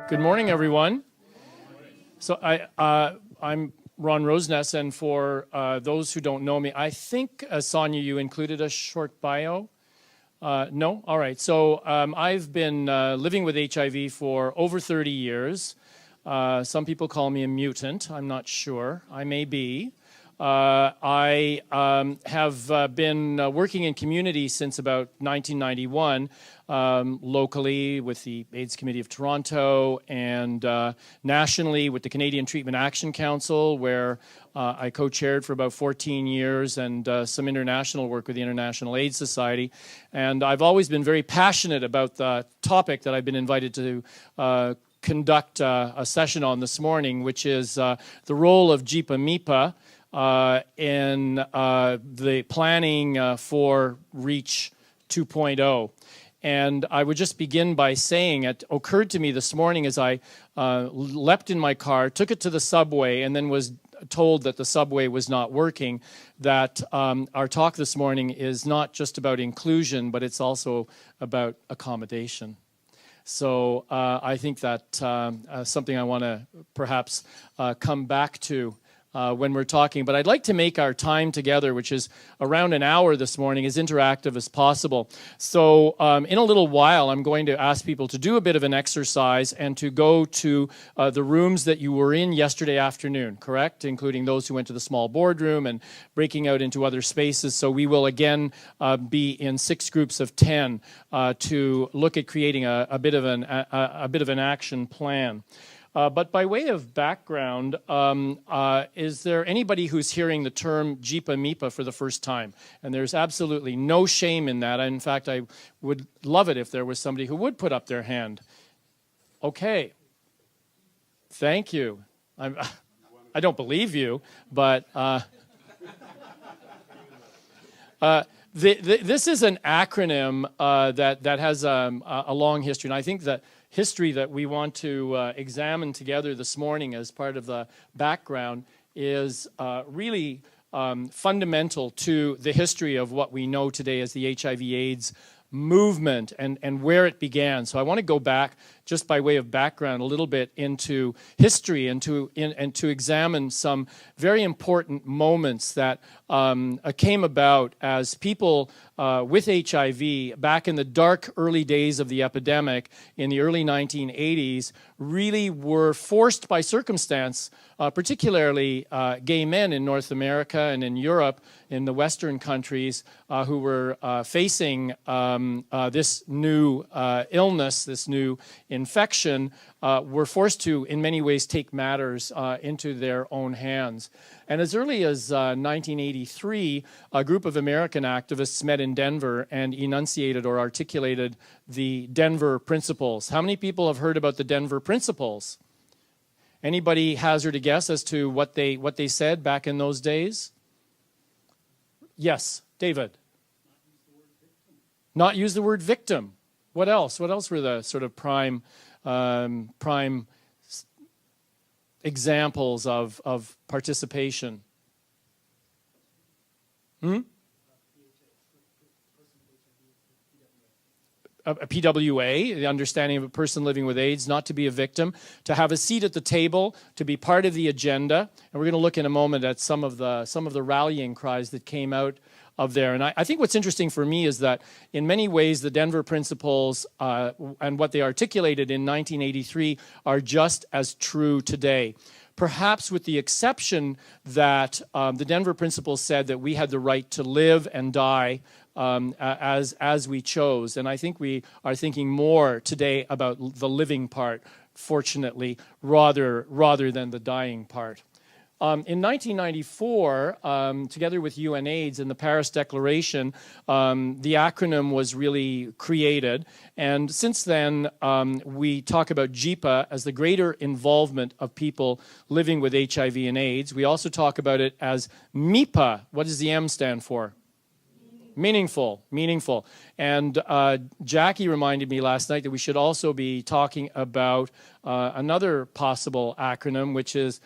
Good morning, everyone. So I'm Ron Rosenes, and for those who don't know me, I think, Sonia, you included a short bio? No? All right. So I've been living with HIV for over 30 years. Some people call me a mutant. I'm not sure. I may be. I have been working in community since about 1991, locally with the AIDS Committee of Toronto and nationally with the Canadian Treatment Action Council, where I co-chaired for about 14 years, and some international work with the International AIDS Society. And I've always been very passionate about the topic that I've been invited to conduct a session on this morning, which is the role of JIPA-MIPA in the planning for REACH 2.0. And I would just begin by saying it occurred to me this morning as I leapt in my car, took it to the subway, and then was told that the subway was not working, that our talk this morning is not just about inclusion, but it's also about accommodation. So I think that something I want to perhaps come back to when we're talking. But I'd like to make our time together, which is around an hour this morning, as interactive as possible. So in a little while, I'm going to ask people to do a bit of an exercise and to go to the rooms that you were in yesterday afternoon, correct? Including those who went to the small boardroom and breaking out into other spaces. So we will again be in 6 groups of 10 to look at creating a bit of an action plan. But by way of background, is there anybody who's hearing the term JIPA-MIPA for the first time? And there's absolutely no shame in that. In fact, I would love it if there was somebody who would put up their hand. Okay. Thank you. I don't believe you, but this is an acronym that has a long history, and I think that history that we want to examine together this morning as part of the background is really fundamental to the history of what we know today as the HIV/AIDS movement and where it began. So I want to go back just by way of background a little bit into history and to examine some very important moments that came about as people with HIV back in the dark early days of the epidemic in the early 1980s really were forced by circumstance, particularly gay men in North America and in Europe, in the Western countries, who were facing this new illness, this new infection, were forced to, in many ways, take matters into their own hands. And as early as 1983, a group of American activists met in Denver and enunciated or articulated the Denver Principles. How many people have heard about the Denver Principles? Anybody hazard a guess as to what they said back in those days? Yes, David. Not use the word victim. What else? What else were the sort of prime examples of participation? A PWA, the understanding of a person living with AIDS, not to be a victim, to have a seat at the table, to be part of the agenda. And we're going to look in a moment at some of the rallying cries that came out of there. And I think what's interesting for me is that in many ways the Denver Principles and what they articulated in 1983 are just as true today. Perhaps with the exception that the Denver Principles said that we had the right to live and die as we chose. And I think we are thinking more today about the living part, fortunately, rather than the dying part. In 1994, together with UNAIDS and the Paris Declaration, the acronym was really created. And since then, we talk about JIPA as the greater involvement of people living with HIV and AIDS. We also talk about it as MIPA. What does the M stand for? Meaningful. And Jackie reminded me last night that we should also be talking about another possible acronym, which is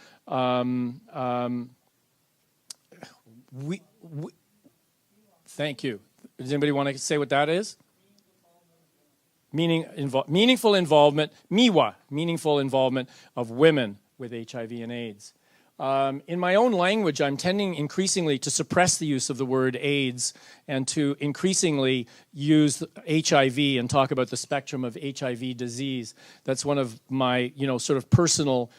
thank you. Does anybody want to say what that is? meaningful involvement, MIWA, meaningful involvement of women with HIV and AIDS. In my own language, I'm tending increasingly to suppress the use of the word AIDS and to increasingly use HIV and talk about the spectrum of HIV disease. That's one of my, sort of personal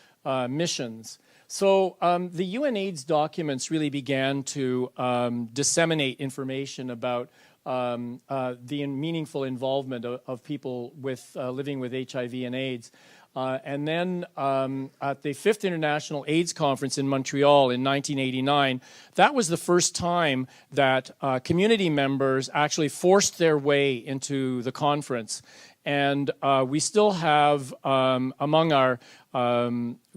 missions. So the UNAIDS documents really began to disseminate information about the meaningful involvement of people with living with HIV and AIDS. And then at the 5th International AIDS Conference in Montreal in 1989, that was the first time that community members actually forced their way into the conference. And we still have, among our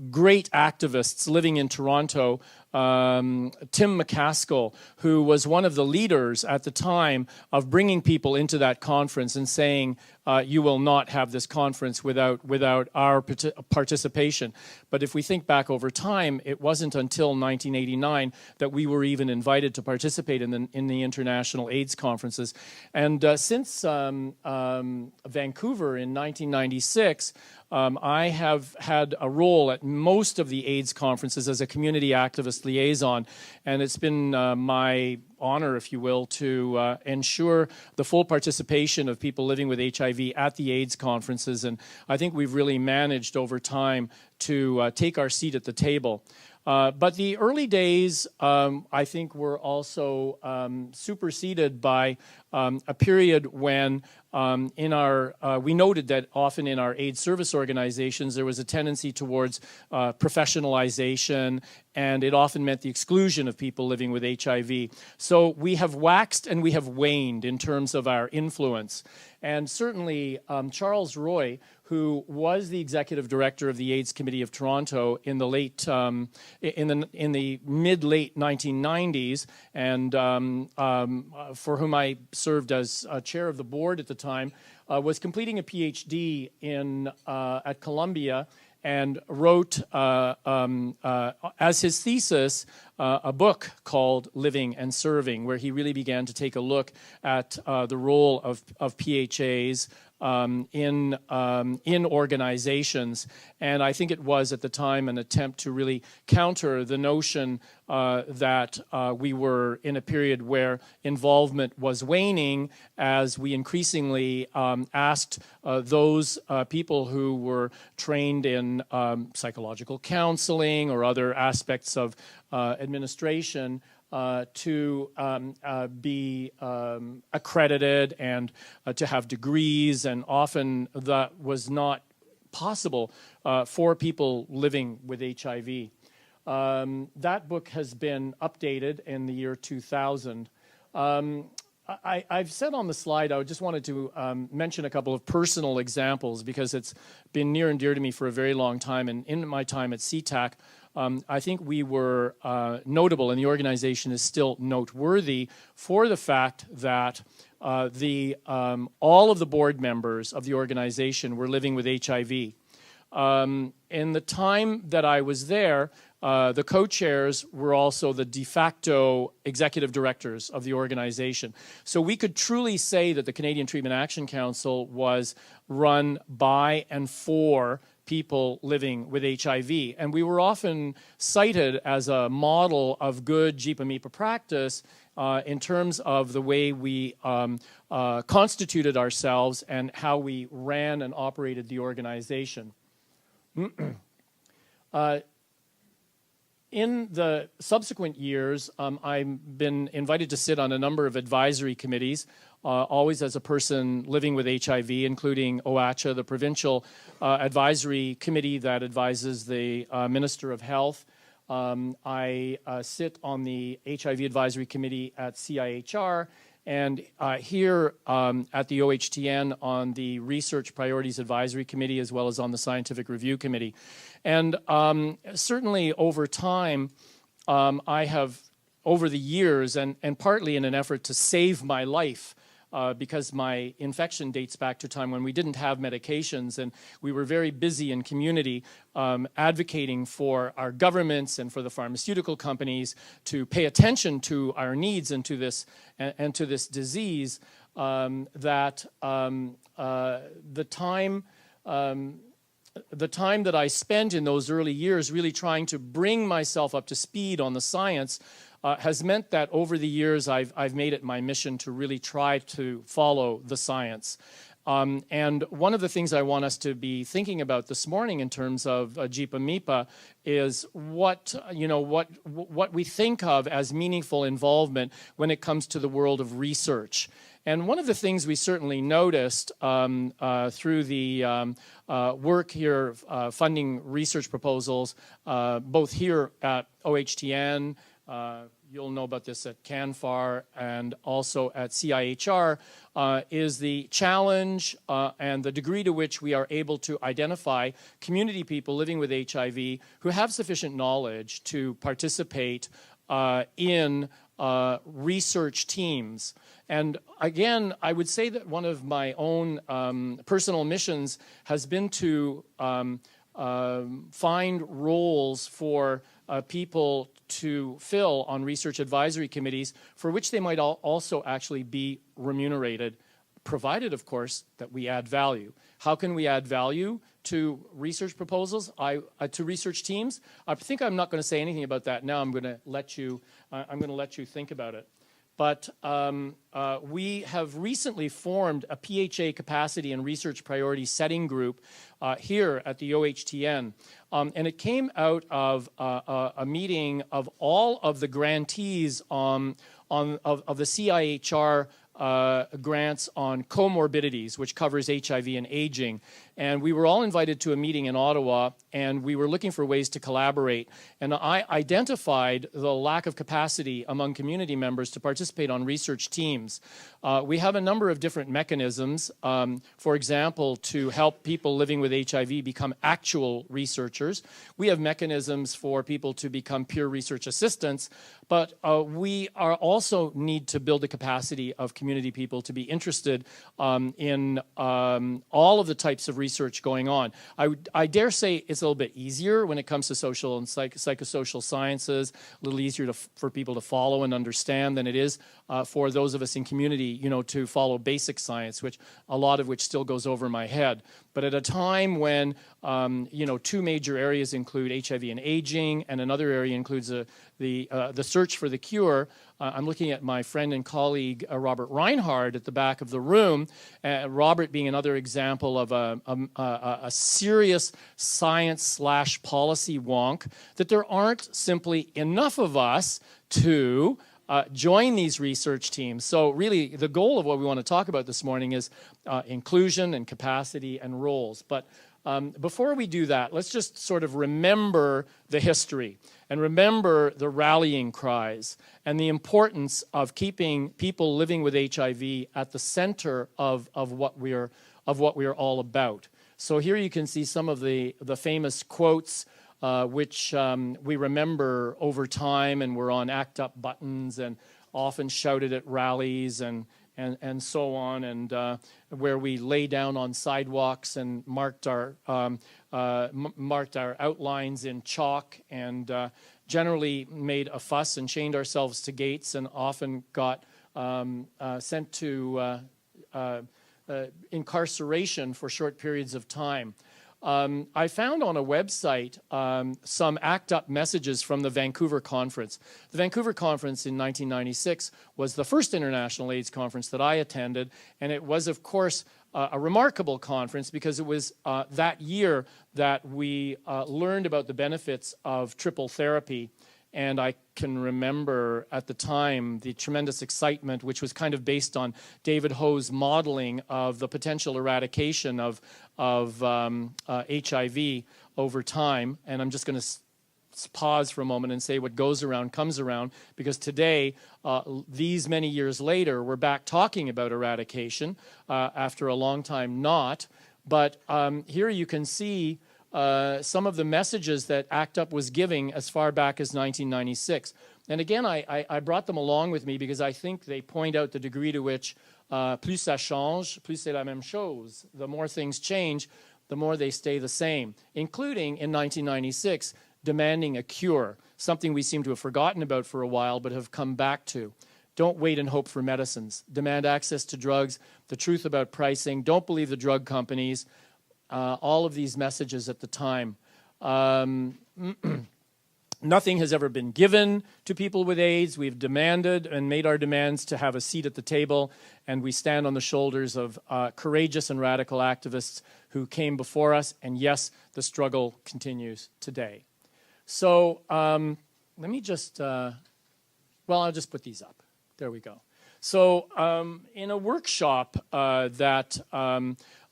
great activists living in Toronto, Tim McCaskill, who was one of the leaders at the time of bringing people into that conference and saying, you will not have this conference without our participation. But if we think back over time, it wasn't until 1989 that we were even invited to participate in the international AIDS conferences. And since Vancouver in 1996, I have had a role at most of the AIDS conferences as a community activist liaison, and it's been my honor, if you will, to ensure the full participation of people living with HIV at the AIDS conferences, and I think we've really managed over time to take our seat at the table. But the early days, I think, were also superseded by a period when we noted that often in our AIDS service organizations there was a tendency towards professionalization, and it often meant the exclusion of people living with HIV. So we have waxed and we have waned in terms of our influence. And certainly Charles Roy, who was the executive director of the AIDS Committee of Toronto in the mid-late 1990s, and for whom I served as chair of the board at the time, was completing a PhD at Columbia, and wrote as his thesis a book called Living and Serving, where he really began to take a look at the role of PHAs in organizations. And I think it was at the time an attempt to really counter the notion that we were in a period where involvement was waning, as we increasingly asked those people who were trained in psychological counseling or other aspects of administration to be accredited and to have degrees, and often that was not possible for people living with HIV. That book has been updated in the year 2000. I've said on the slide, I just wanted to mention a couple of personal examples because it's been near and dear to me for a very long time. And in my time at CTAC, I think we were notable, and the organization is still noteworthy for the fact that all of the board members of the organization were living with HIV. In the time that I was there, the co-chairs were also the de facto executive directors of the organization. So we could truly say that the Canadian Treatment Action Council was run by and for people living with HIV. And we were often cited as a model of good JIPA-MIPA practice in terms of the way we constituted ourselves and how we ran and operated the organization. In the subsequent years, I've been invited to sit on a number of advisory committees, always as a person living with HIV, including OACHA, the provincial advisory committee that advises the Minister of Health. I sit on the HIV advisory committee at CIHR, and here at the OHTN on the Research Priorities Advisory Committee, as well as on the Scientific Review Committee. And certainly over time, I have, over the years, and partly in an effort to save my life, because my infection dates back to a time when we didn't have medications and we were very busy in community advocating for our governments and for the pharmaceutical companies to pay attention to our needs and to this disease. that the time that I spent in those early years really trying to bring myself up to speed on the science has meant that over the years I've made it my mission to really try to follow the science. And one of the things I want us to be thinking about this morning in terms of JIPA MIPA is what we think of as meaningful involvement when it comes to the world of research. And one of the things we certainly noticed through the work here funding research proposals, both here at OHTN, you'll know about this at CANFAR and also at CIHR, is the challenge and the degree to which we are able to identify community people living with HIV who have sufficient knowledge to participate in research teams. And again, I would say that one of my own personal missions has been to find roles for people to fill on research advisory committees for which they might also actually be remunerated, provided, of course, that we add value. How can we add value to research proposals, to research teams? I think I'm not going to say anything about that now. I'm going to let you think about it. But we have recently formed a PHA capacity and research priority setting group here at the OHTN. And it came out of a meeting of all of the grantees of the CIHR grants on comorbidities, which covers HIV and aging. And we were all invited to a meeting in Ottawa, and we were looking for ways to collaborate. And I identified the lack of capacity among community members to participate on research teams. We have a number of different mechanisms, for example, to help people living with HIV become actual researchers. We have mechanisms for people to become peer research assistants, but we are also need to build the capacity of community people to be interested in all of the types of research going on. I dare say it's a little bit easier when it comes to social and psychosocial sciences, a little easier for people to follow and understand than it is for those of us in community, to follow basic science, which a lot of which still goes over my head. But at a time when, two major areas include HIV and aging, and another area includes the search for the cure, I'm looking at my friend and colleague, Robert Reinhard, at the back of the room, Robert being another example of a serious science/policy wonk, that there aren't simply enough of us to join these research teams. So really, the goal of what we want to talk about this morning is inclusion and capacity and roles. But before we do that, let's just sort of remember the history and remember the rallying cries and the importance of keeping people living with HIV at the center of what we are all about. So here you can see some of the famous quotes which we remember over time and were on ACT UP buttons and often shouted at rallies and so on, and where we lay down on sidewalks and marked our outlines in chalk and generally made a fuss and chained ourselves to gates and often got sent to incarceration for short periods of time. I found on a website some ACT UP messages from the Vancouver Conference. The Vancouver Conference in 1996 was the first international AIDS conference that I attended, and it was, of course, a remarkable conference because it was that year that we learned about the benefits of triple therapy. And I can remember at the time the tremendous excitement, which was kind of based on David Ho's modeling of the potential eradication of HIV over time. And I'm just going to pause for a moment and say what goes around comes around, because today, these many years later, we're back talking about eradication after a long time not. But here you can see some of the messages that ACT UP was giving as far back as 1996. And again, I brought them along with me because I think they point out the degree to which plus ça change, plus c'est la même chose. The more things change, the more they stay the same, including in 1996, demanding a cure, something we seem to have forgotten about for a while but have come back to. Don't wait and hope for medicines. Demand access to drugs, the truth about pricing. Don't believe the drug companies. All of these messages at the time. Nothing has ever been given to people with AIDS. We've demanded and made our demands to have a seat at the table, and we stand on the shoulders of courageous and radical activists who came before us, and yes, the struggle continues today. So let me just, well, I'll just put these up. There we go. So in a workshop that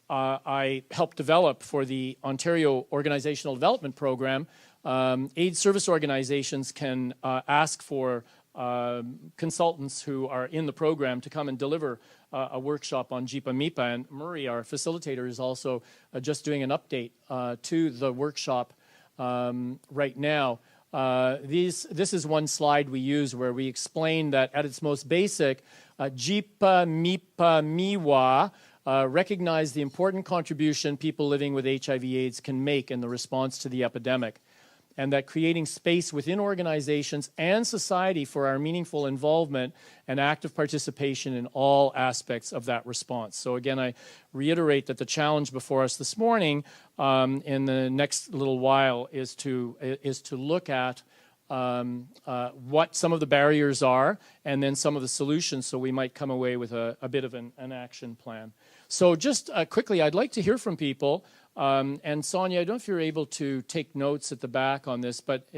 I helped develop for the Ontario Organizational Development Program, AIDS service organizations can ask for consultants who are in the program to come and deliver a workshop on JIPA-MIPA. And Murray, our facilitator, is also just doing an update to the workshop right now. This is one slide we use where we explain that at its most basic, JIPA-MIPA-MIWA recognize the important contribution people living with HIV/AIDS can make in the response to the epidemic, and that creating space within organizations and society for our meaningful involvement and active participation in all aspects of that response. So again, I reiterate that the challenge before us this morning in the next little while is to look at what some of the barriers are and then some of the solutions, so we might come away with a bit of an action plan. So just quickly, I'd like to hear from people. And Sonia, I don't know if you're able to take notes at the back on this, but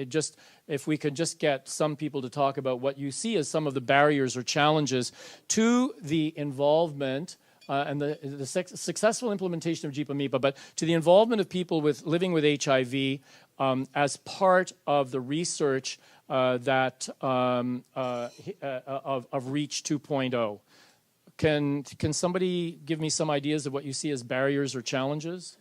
if we could just get some people to talk about what you see as some of the barriers or challenges to the involvement and the successful implementation of JIPA-MIPA, but to the involvement of people living with HIV as part of the research of REACH 2.0. Can somebody give me some ideas of what you see as barriers or challenges?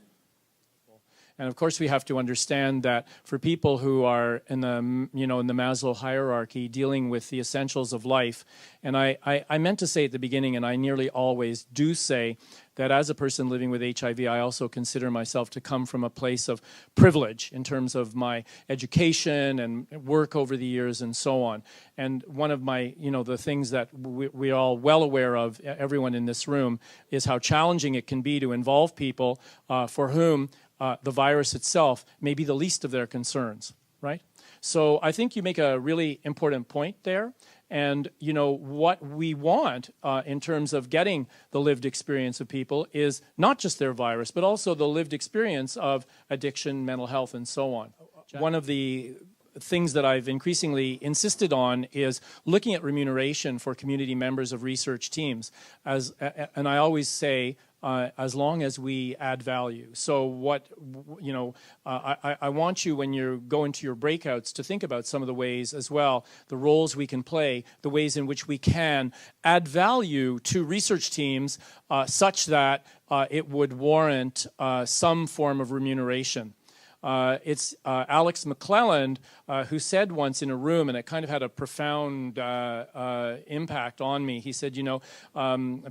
And of course, we have to understand that for people who are in the Maslow hierarchy, dealing with the essentials of life, and I meant to say at the beginning, and I nearly always do say, that as a person living with HIV, I also consider myself to come from a place of privilege in terms of my education and work over the years and so on. And one of my, the things that we're all well aware of, everyone in this room, is how challenging it can be to involve people for whom the virus itself may be the least of their concerns, right? So I think you make a really important point there. And, what we want in terms of getting the lived experience of people is not just their virus, but also the lived experience of addiction, mental health, and so on. One of the things that I've increasingly insisted on is looking at remuneration for community members of research teams. And I always say, as long as we add value. So I want you, when you go into your breakouts, to think about some of the ways as well, the roles we can play, the ways in which we can add value to research teams such that it would warrant some form of remuneration. It's Alex McClelland who said once in a room, and it kind of had a profound impact on me. He said,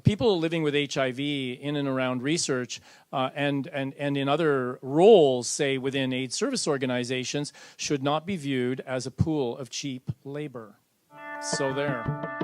people living with HIV in and around research and in other roles, say within AIDS service organizations, should not be viewed as a pool of cheap labor. So there.